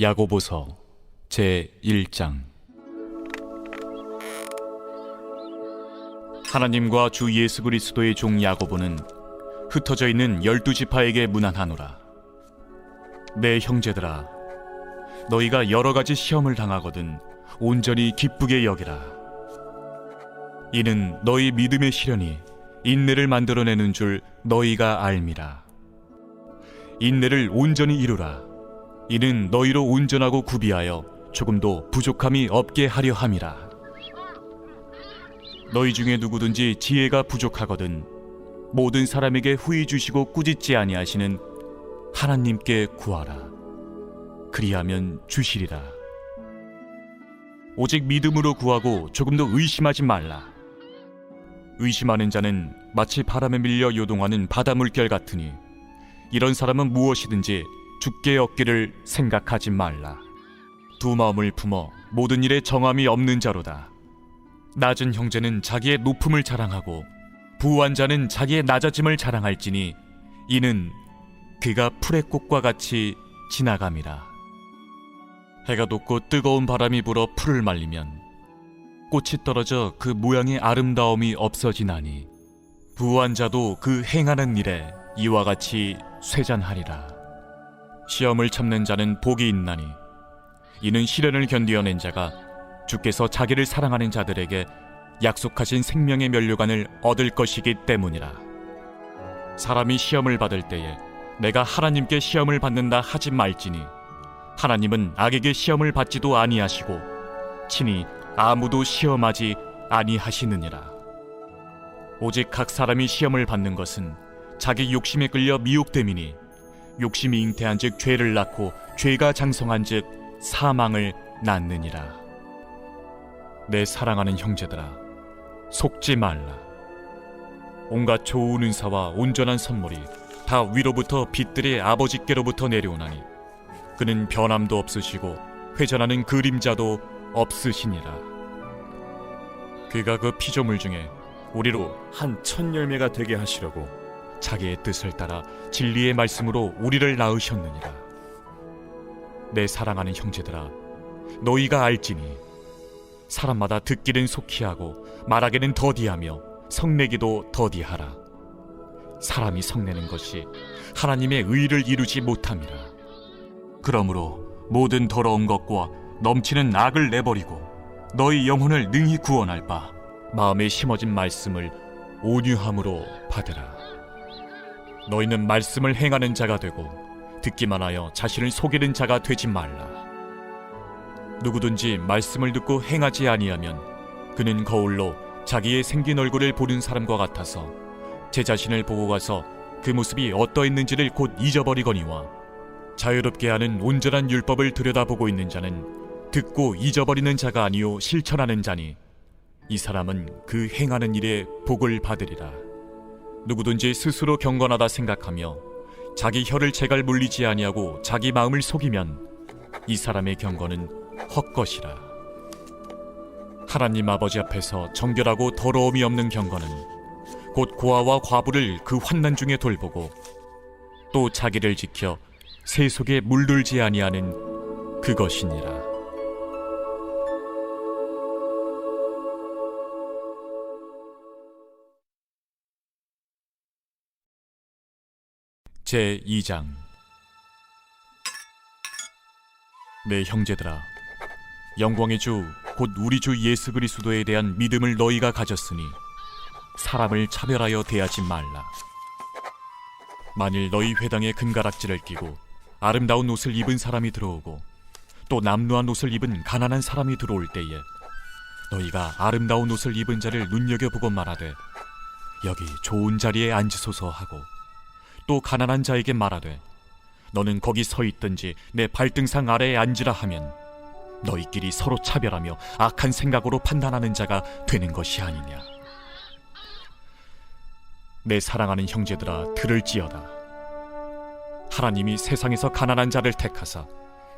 야고보서 제1장. 하나님과 주 예수 그리스도의 종 야고보는 흩어져 있는 12지파에게 문안하노라. 내 형제들아, 너희가 여러 가지 시험을 당하거든 온전히 기쁘게 여기라. 이는 너희 믿음의 시련이 인내를 만들어내는 줄 너희가 알미라. 인내를 온전히 이루라. 이는 너희로 온전하고 구비하여 조금도 부족함이 없게 하려 함이라. 너희 중에 누구든지 지혜가 부족하거든 모든 사람에게 후히 주시고 꾸짖지 아니하시는 하나님께 구하라. 그리하면 주시리라. 오직 믿음으로 구하고 조금도 의심하지 말라. 의심하는 자는 마치 바람에 밀려 요동하는 바다 물결 같으니 이런 사람은 무엇이든지 죽게 얻기를 생각하지 말라. 두 마음을 품어 모든 일에 정함이 없는 자로다. 낮은 형제는 자기의 높음을 자랑하고 부한 자는 자기의 낮아짐을 자랑할지니 이는 그가 풀의 꽃과 같이 지나감이라. 해가 돋고 뜨거운 바람이 불어 풀을 말리면 꽃이 떨어져 그 모양의 아름다움이 없어지나니 부한 자도 그 행하는 일에 이와 같이 쇠잔하리라. 시험을 참는 자는 복이 있나니 이는 시련을 견디어낸 자가 주께서 자기를 사랑하는 자들에게 약속하신 생명의 면류관을 얻을 것이기 때문이라. 사람이 시험을 받을 때에 내가 하나님께 시험을 받는다 하지 말지니 하나님은 악에게 시험을 받지도 아니하시고 친히 아무도 시험하지 아니하시느니라. 오직 각 사람이 시험을 받는 것은 자기 욕심에 끌려 미혹됨이니 욕심이 잉태한 즉 죄를 낳고 죄가 장성한 즉 사망을 낳느니라. 내 사랑하는 형제들아, 속지 말라. 온갖 좋은 은사와 온전한 선물이 다 위로부터 빛들의 아버지께로부터 내려오나니 그는 변함도 없으시고 회전하는 그림자도 없으시니라. 그가 그 피조물 중에 우리로 한 첫 열매가 되게 하시려고 자기의 뜻을 따라 진리의 말씀으로 우리를 낳으셨느니라. 내 사랑하는 형제들아, 너희가 알지니 사람마다 듣기는 속히 하고 말하기는 더디하며 성내기도 더디하라. 사람이 성내는 것이 하나님의 의를 이루지 못함이라. 그러므로 모든 더러운 것과 넘치는 악을 내버리고 너희 영혼을 능히 구원할 바 마음에 심어진 말씀을 온유함으로 받으라. 너희는 말씀을 행하는 자가 되고 듣기만 하여 자신을 속이는 자가 되지 말라. 누구든지 말씀을 듣고 행하지 아니하면 그는 거울로 자기의 생긴 얼굴을 보는 사람과 같아서 제 자신을 보고 가서 그 모습이 어떠했는지를 곧 잊어버리거니와 자유롭게 하는 온전한 율법을 들여다보고 있는 자는 듣고 잊어버리는 자가 아니요 실천하는 자니 이 사람은 그 행하는 일에 복을 받으리라. 누구든지 스스로 경건하다 생각하며 자기 혀를 제갈 물리지 아니하고 자기 마음을 속이면 이 사람의 경건은 헛것이라. 하나님 아버지 앞에서 정결하고 더러움이 없는 경건은 곧 고아와 과부를 그 환난 중에 돌보고 또 자기를 지켜 새 속에 물들지 아니하는 그것이니라. 제2장. 내 형제들아, 영광의 주 곧 우리 주 예수 그리스도에 대한 믿음을 너희가 가졌으니 사람을 차별하여 대하지 말라. 만일 너희 회당에 금가락지를 끼고 아름다운 옷을 입은 사람이 들어오고 또 남루한 옷을 입은 가난한 사람이 들어올 때에 너희가 아름다운 옷을 입은 자를 눈여겨보고 말하되 여기 좋은 자리에 앉으소서 하고 또 가난한 자에게 말하되 너는 거기 서 있든지 내 발등상 아래에 앉으라 하면 너희끼리 서로 차별하며 악한 생각으로 판단하는 자가 되는 것이 아니냐. 내 사랑하는 형제들아, 들을지어다. 하나님이 세상에서 가난한 자를 택하사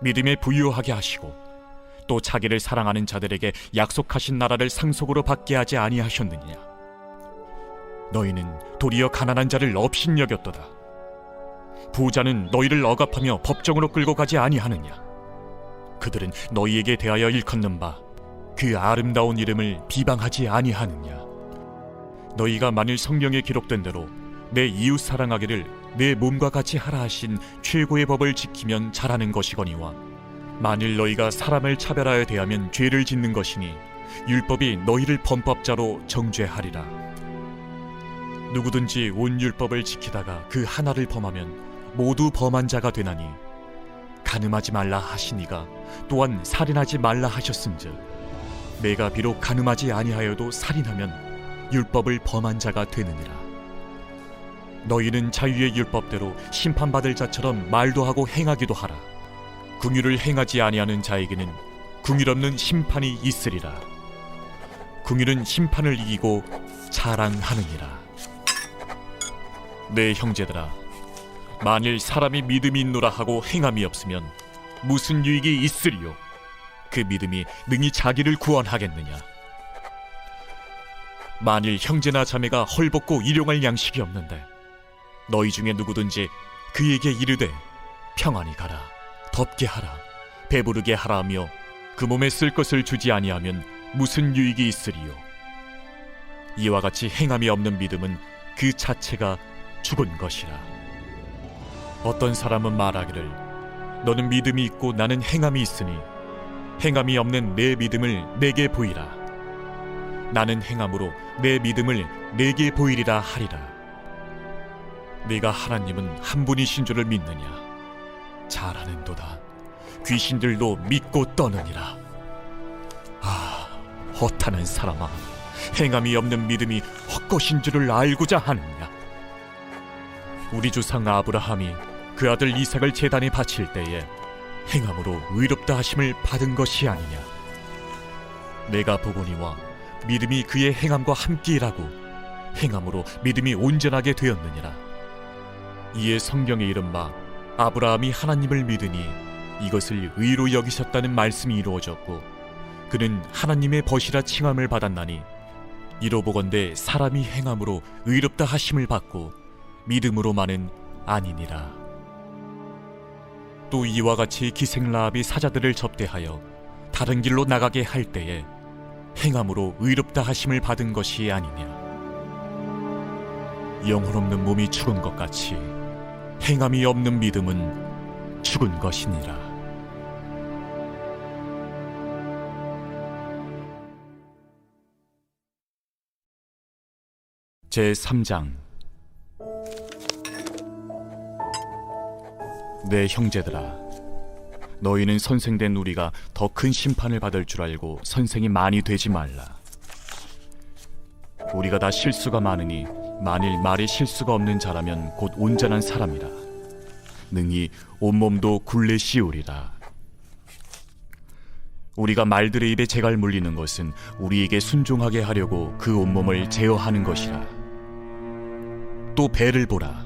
믿음에 부유하게 하시고 또 자기를 사랑하는 자들에게 약속하신 나라를 상속으로 받게 하지 아니하셨느냐. 너희는 도리어 가난한 자를 업신여겼도다. 부자는 너희를 억압하며 법정으로 끌고 가지 아니하느냐. 그들은 너희에게 대하여 일컫는 바 그 아름다운 이름을 비방하지 아니하느냐. 너희가 만일 성경에 기록된 대로 내 이웃 사랑하기를 내 몸과 같이 하라 하신 최고의 법을 지키면 잘하는 것이거니와, 만일 너희가 사람을 차별하여 대하면 죄를 짓는 것이니 율법이 너희를 범법자로 정죄하리라. 누구든지 온 율법을 지키다가 그 하나를 범하면 모두 범한 자가 되나니, 간음하지 말라 하시니가 또한 살인하지 말라 하셨은즉 내가 비록 간음하지 아니하여도 살인하면 율법을 범한 자가 되느니라. 너희는 자유의 율법대로 심판받을 자처럼 말도 하고 행하기도 하라. 긍휼을 행하지 아니하는 자에게는 긍휼 없는 심판이 있으리라. 긍휼은 심판을 이기고 자랑하느니라. 내 형제들아, 만일 사람이 믿음이 있노라 하고 행함이 없으면 무슨 유익이 있으리요? 그 믿음이 능히 자기를 구원하겠느냐? 만일 형제나 자매가 헐벗고 일용할 양식이 없는데 너희 중에 누구든지 그에게 이르되 평안히 가라, 덥게 하라, 배부르게 하라 하며 그 몸에 쓸 것을 주지 아니하면 무슨 유익이 있으리요? 이와 같이 행함이 없는 믿음은 그 자체가 죽은 것이라. 어떤 사람은 말하기를 너는 믿음이 있고 나는 행함이 있으니 행함이 없는 내 믿음을 내게 보이라. 나는 행함으로 내 믿음을 내게 보이리라 하리라. 네가 하나님은 한 분이신 줄을 믿느냐? 잘하는도다. 귀신들도 믿고 떠느니라. 아, 허탄한 사람아, 행함이 없는 믿음이 헛것인 줄을 알고자 하느냐? 우리 조상 아브라함이 그 아들 이삭을 제단에 바칠 때에 행함으로 의롭다 하심을 받은 것이 아니냐? 내가 보거니와 믿음이 그의 행함과 함께 일하고 행함으로 믿음이 온전하게 되었느니라. 이에 성경에 이른 바 아브라함이 하나님을 믿으니 이것을 의로 여기셨다는 말씀이 이루어졌고, 그는 하나님의 벗이라 칭함을 받았나니 이로 보건대 사람이 행함으로 의롭다 하심을 받고 믿음으로만은 아니니라. 또 이와 같이 기생라합이 사자들을 접대하여 다른 길로 나가게 할 때에 행함으로 의롭다 하심을 받은 것이 아니냐? 영혼 없는 몸이 죽은 것 같이 행함이 없는 믿음은 죽은 것이니라. 제3장. 내 형제들아, 너희는 선생된 우리가 더 큰 심판을 받을 줄 알고 선생이 많이 되지 말라. 우리가 다 실수가 많으니 만일 말이 실수가 없는 자라면 곧 온전한 사람이라. 능히 온몸도 굴레 씌우리라. 우리가 말들의 입에 재갈 물리는 것은 우리에게 순종하게 하려고 그 온몸을 제어하는 것이라. 또 배를 보라.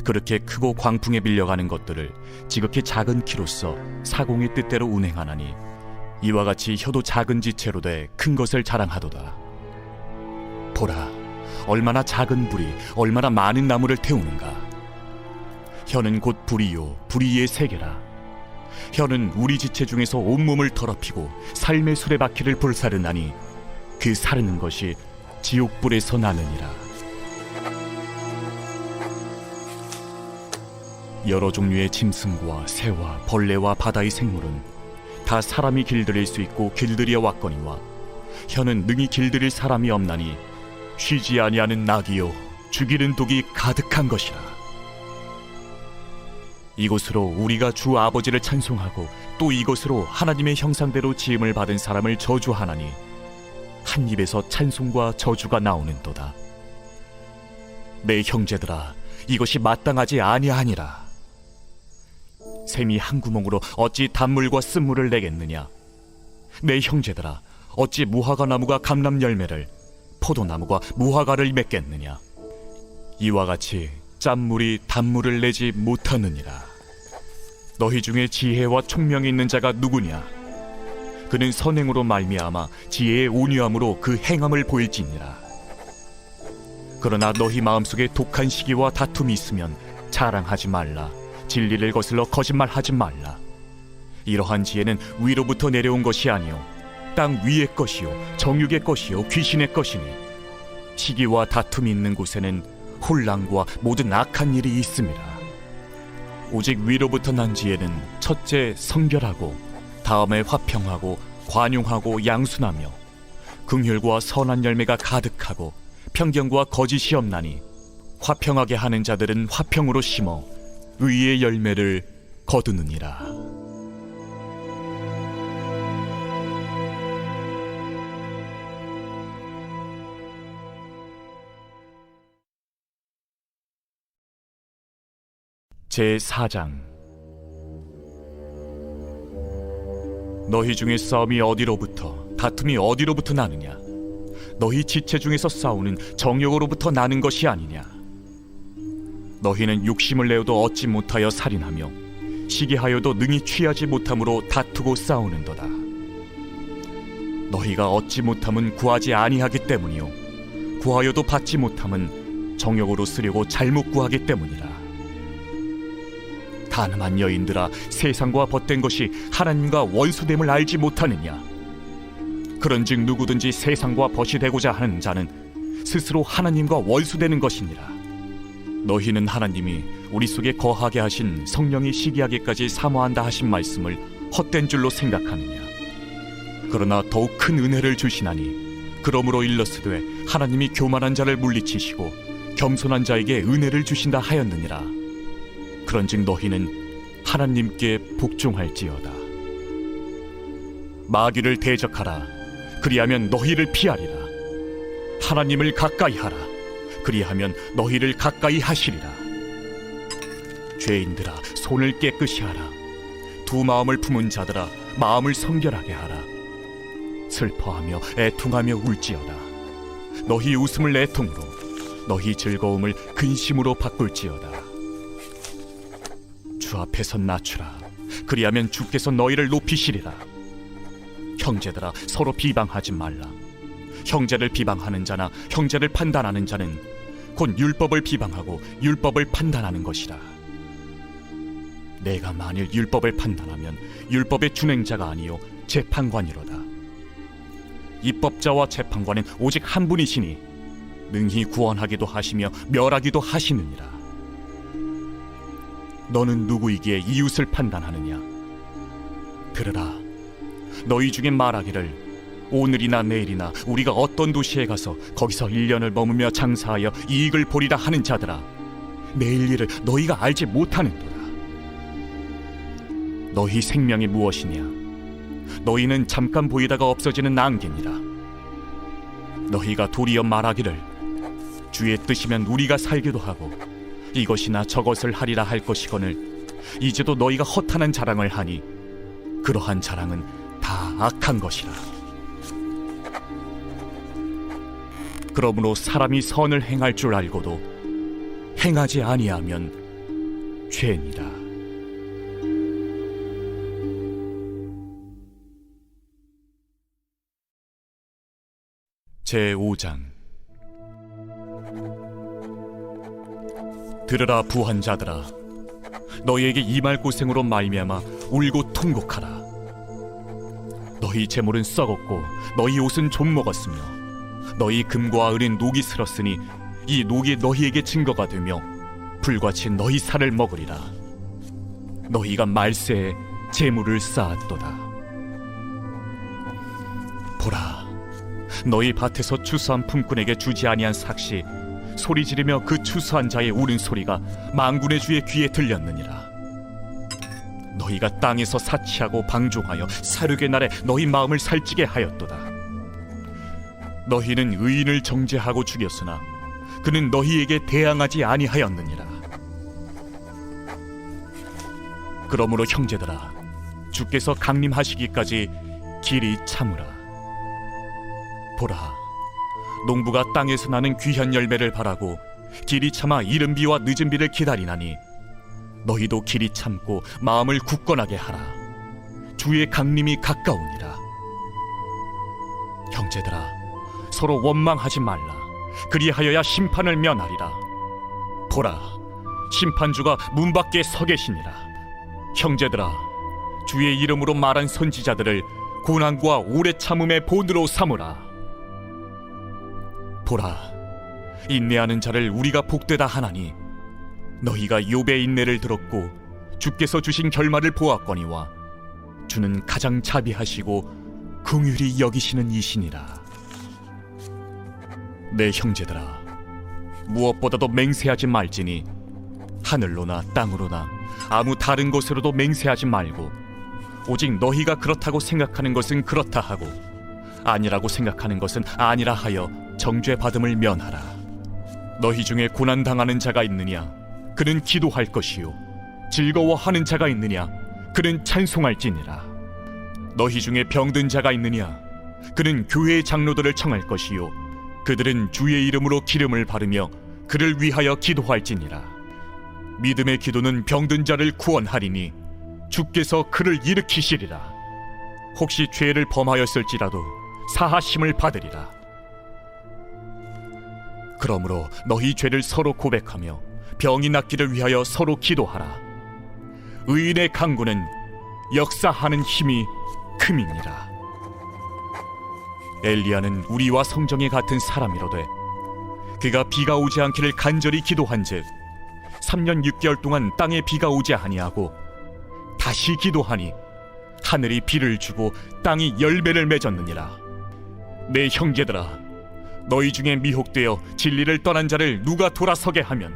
그렇게 크고 광풍에 밀려가는 것들을 지극히 작은 키로서 사공의 뜻대로 운행하나니 이와 같이 혀도 작은 지체로 돼 큰 것을 자랑하도다. 보라, 얼마나 작은 불이 얼마나 많은 나무를 태우는가. 혀는 곧 불이요 불이의 세계라. 혀는 우리 지체 중에서 온몸을 더럽히고 삶의 수레바퀴를 불사르나니 그 사르는 것이 지옥불에서 나느니라. 여러 종류의 짐승과 새와 벌레와 바다의 생물은 다 사람이 길들일 수 있고 길들여 왔거니와 혀는 능히 길들일 사람이 없나니 쉬지 아니하는 낙이요 죽이는 독이 가득한 것이라. 이것으로 우리가 주 아버지를 찬송하고 또 이것으로 하나님의 형상대로 지음을 받은 사람을 저주하나니 한 입에서 찬송과 저주가 나오는도다. 내 형제들아, 이것이 마땅하지 아니하니라. 샘이 한 구멍으로 어찌 단물과 쓴물을 내겠느냐? 내 형제들아, 어찌 무화과 나무가 감람 열매를, 포도나무가 무화과를 맺겠느냐? 이와 같이 짠물이 단물을 내지 못하느니라. 너희 중에 지혜와 총명이 있는 자가 누구냐? 그는 선행으로 말미암아 지혜의 온유함으로 그 행함을 보일지니라. 그러나 너희 마음속에 독한 시기와 다툼이 있으면 자랑하지 말라. 진리를 거슬러 거짓말하지 말라. 이러한 지혜는 위로부터 내려온 것이 아니요 땅 위의 것이요 정육의 것이요 귀신의 것이니 시기와 다툼이 있는 곳에는 혼란과 모든 악한 일이 있습니다. 오직 위로부터 난 지혜는 첫째 성결하고 다음에 화평하고 관용하고 양순하며 긍휼과 선한 열매가 가득하고 편견과 거짓이 없나니 화평하게 하는 자들은 화평으로 심어 의의 열매를 거두느니라. 제4장. 너희 중에 싸움이 어디로부터 다툼이 어디로부터 나느냐? 너희 지체 중에서 싸우는 정욕으로부터 나는 것이 아니냐? 너희는 욕심을 내어도 얻지 못하여 살인하며 시기하여도 능히 취하지 못함으로 다투고 싸우는도다. 너희가 얻지 못함은 구하지 아니하기 때문이요 구하여도 받지 못함은 정욕으로 쓰려고 잘못 구하기 때문이라. 가늠한 여인들아, 세상과 벗된 것이 하나님과 원수됨을 알지 못하느냐? 그런즉 누구든지 세상과 벗이 되고자 하는 자는 스스로 하나님과 원수되는 것이니라. 너희는 하나님이 우리 속에 거하게 하신 성령이 시기하기까지 사모한다 하신 말씀을 헛된 줄로 생각하느냐? 그러나 더욱 큰 은혜를 주시나니 그러므로 일렀으되 하나님이 교만한 자를 물리치시고 겸손한 자에게 은혜를 주신다 하였느니라. 그런즉 너희는 하나님께 복종할지어다. 마귀를 대적하라. 그리하면 너희를 피하리라. 하나님을 가까이 하라. 그리하면 너희를 가까이 하시리라. 죄인들아, 손을 깨끗이 하라. 두 마음을 품은 자들아, 마음을 성결하게 하라. 슬퍼하며 애통하며 울지어다. 너희 웃음을 애통으로, 너희 즐거움을 근심으로 바꿀지어다. 주 앞에서 낮추라. 그리하면 주께서 너희를 높이시리라. 형제들아, 서로 비방하지 말라. 형제를 비방하는 자나 형제를 판단하는 자는 곧 율법을 비방하고 율법을 판단하는 것이라. 내가 만일 율법을 판단하면 율법의 준행자가 아니요 재판관이로다. 입법자와 재판관은 오직 한 분이시니 능히 구원하기도 하시며 멸하기도 하시느니라. 너는 누구이기에 이웃을 판단하느냐? 들으라. 너희 중에 말하기를 오늘이나 내일이나 우리가 어떤 도시에 가서 거기서 1년을 머무며 장사하여 이익을 보리라 하는 자들아, 내일 일을 너희가 알지 못하는도다. 너희 생명이 무엇이냐? 너희는 잠깐 보이다가 없어지는 안개니라. 너희가 도리어 말하기를 주의 뜻이면 우리가 살기도 하고 이것이나 저것을 하리라 할 것이거늘 이제도 너희가 허탄한 자랑을 하니 그러한 자랑은 다 악한 것이라. 그러므로 사람이 선을 행할 줄 알고도 행하지 아니하면 죄니라. 제5장. 들으라 부한자들아, 너희에게 이 말 고생으로 말미암아 울고 통곡하라. 너희 재물은 썩었고 너희 옷은 좀 먹었으며 너희 금과 은은 녹이 슬었으니 이 녹이 너희에게 증거가 되며 불같이 너희 살을 먹으리라. 너희가 말세에 재물을 쌓았도다. 보라, 너희 밭에서 추수한 품꾼에게 주지 아니한 삭시 소리 지르며 그 추수한 자의 우는 소리가 만군의 주의 귀에 들렸느니라. 너희가 땅에서 사치하고 방종하여 사륙의 날에 너희 마음을 살찌게 하였도다. 너희는 의인을 정죄하고 죽였으나 그는 너희에게 대항하지 아니하였느니라. 그러므로 형제들아, 주께서 강림하시기까지 길이 참으라. 보라, 농부가 땅에서 나는 귀한 열매를 바라고 길이 참아 이른 비와 늦은 비를 기다리나니 너희도 길이 참고 마음을 굳건하게 하라. 주의 강림이 가까우니라. 형제들아, 서로 원망하지 말라. 그리하여야 심판을 면하리라. 보라, 심판주가 문 밖에 서 계시니라. 형제들아, 주의 이름으로 말한 선지자들을 고난과 오래 참음의 본으로 삼으라. 보라, 인내하는 자를 우리가 복되다 하나니 너희가 욥의 인내를 들었고 주께서 주신 결말을 보았거니와 주는 가장 자비하시고 긍휼히 여기시는 이시니라. 내 형제들아, 무엇보다도 맹세하지 말지니 하늘로나 땅으로나 아무 다른 곳으로도 맹세하지 말고 오직 너희가 그렇다고 생각하는 것은 그렇다 하고 아니라고 생각하는 것은 아니라 하여 정죄받음을 면하라. 너희 중에 고난당하는 자가 있느냐? 그는 기도할 것이요 즐거워하는 자가 있느냐? 그는 찬송할지니라. 너희 중에 병든 자가 있느냐? 그는 교회의 장로들을 청할 것이요 그들은 주의 이름으로 기름을 바르며 그를 위하여 기도할지니라. 믿음의 기도는 병든 자를 구원하리니 주께서 그를 일으키시리라. 혹시 죄를 범하였을지라도 사하심을 받으리라. 그러므로 너희 죄를 서로 고백하며 병이 낫기를 위하여 서로 기도하라. 의인의 강구는 역사하는 힘이 큼이니라. 엘리야는 우리와 성정에 같은 사람이로되 그가 비가 오지 않기를 간절히 기도한즉 3년 6개월 동안 땅에 비가 오지 아니하고 다시 기도하니 하늘이 비를 주고 땅이 열매를 맺었느니라. 내 형제들아, 너희 중에 미혹되어 진리를 떠난 자를 누가 돌아서게 하면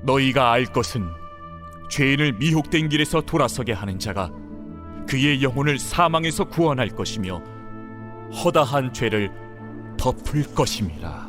너희가 알 것은 죄인을 미혹된 길에서 돌아서게 하는 자가 그의 영혼을 사망에서 구원할 것이며 허다한 죄를 덮을 것임이라.